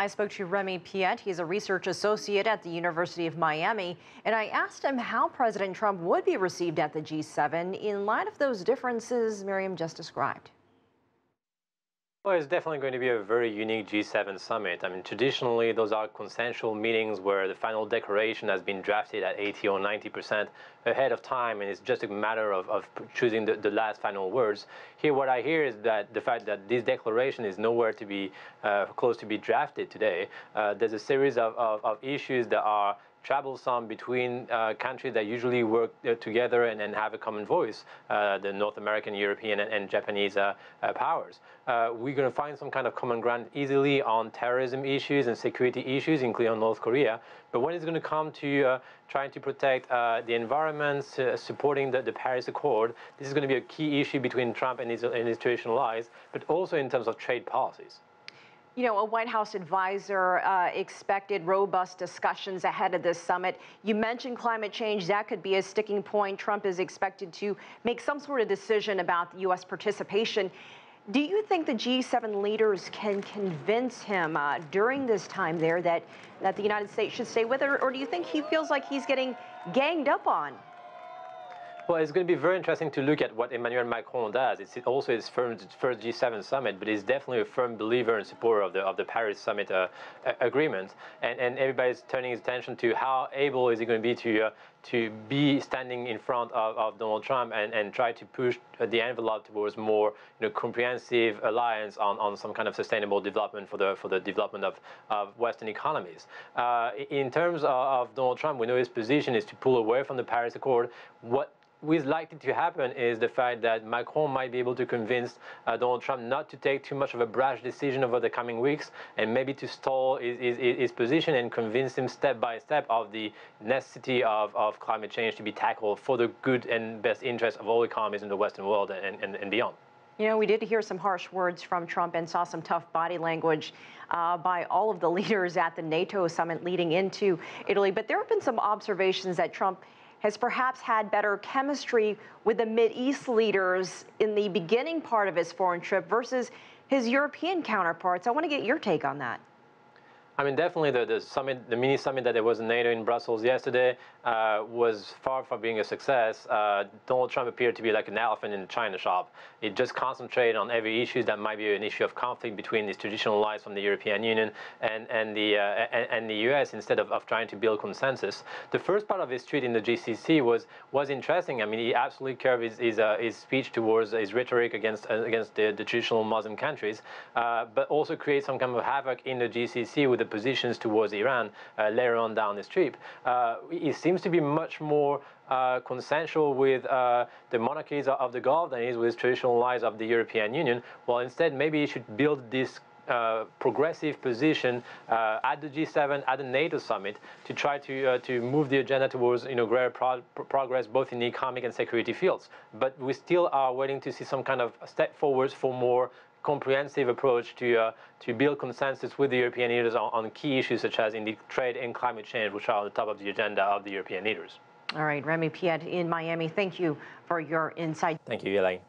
I spoke to Remi Piet. He's a research associate at the University of Miami, and I asked him how President Trump would be received at the G7 in light of those differences Mariam just described. Well, it's definitely going to be a very unique G7 summit. I mean, traditionally, those are consensual meetings where the final declaration has been drafted at 80 or 90% ahead of time, and it's just a matter of choosing the last final words. Here, what I hear is that the fact that this declaration is nowhere to be close to be drafted today. There's a series of issues that are troublesome between countries that usually work together and have a common voice, the North American, European, and Japanese powers. We're going to find some kind of common ground easily on terrorism issues and security issues, including on North Korea. But when it's going to come to trying to protect the environment, supporting the Paris Accord, this is going to be a key issue between Trump and his traditional allies, but also in terms of trade policies. You know, a White House advisor expected robust discussions ahead of this summit. You mentioned climate change. That could be a sticking point. Trump is expected to make some sort of decision about the U.S. participation. Do you think the G7 leaders can convince him during this time there that the United States should stay with her, or do you think he feels like he's getting ganged up on? Well, it's going to be very interesting to look at what Emmanuel Macron does. It's also his first G7 summit, but he's definitely a firm believer and supporter of the Paris summit agreement. And everybody's turning his attention to how able is he going to be to be standing in front of Donald Trump and try to push the envelope towards more comprehensive alliance on some kind of sustainable development for the development of Western economies. In terms of Donald Trump, we know his position is to pull away from the Paris Accord. What is likely to happen is the fact that Macron might be able to convince Donald Trump not to take too much of a brash decision over the coming weeks, and maybe to stall his position and convince him step by step of the necessity of climate change to be tackled for the good and best interest of all economies in the Western world and beyond. You know, we did hear some harsh words from Trump and saw some tough body language by all of the leaders at the NATO summit leading into Italy. But there have been some observations that Trump has perhaps had better chemistry with the Mideast leaders in the beginning part of his foreign trip versus his European counterparts. I want to get your take on that. I mean, definitely the summit, the mini summit that there was in NATO in Brussels yesterday was far from being a success. Donald Trump appeared to be like an elephant in a china shop. It just concentrated on every issue that might be an issue of conflict between these traditional allies from the European Union and the US instead of trying to build consensus. The first part of his tweet in the GCC was interesting. I mean, he absolutely curved his speech towards his rhetoric against the traditional Muslim countries, but also create some kind of havoc in the GCC with the positions towards Iran later on down the trip. It seems to be much more consensual with the monarchies of the Gulf than it is with traditional allies of the European Union. Well, instead, maybe he should build this progressive position at the G7, at the NATO summit, to try to move the agenda towards greater progress both in the economic and security fields. But we still are waiting to see some kind of step forwards for more comprehensive approach to build consensus with the European leaders on key issues such as indeed trade and climate change, which are on the top of the agenda of the European leaders. All right, Remi Piet in Miami, thank you for your insight. Thank you, Elaine.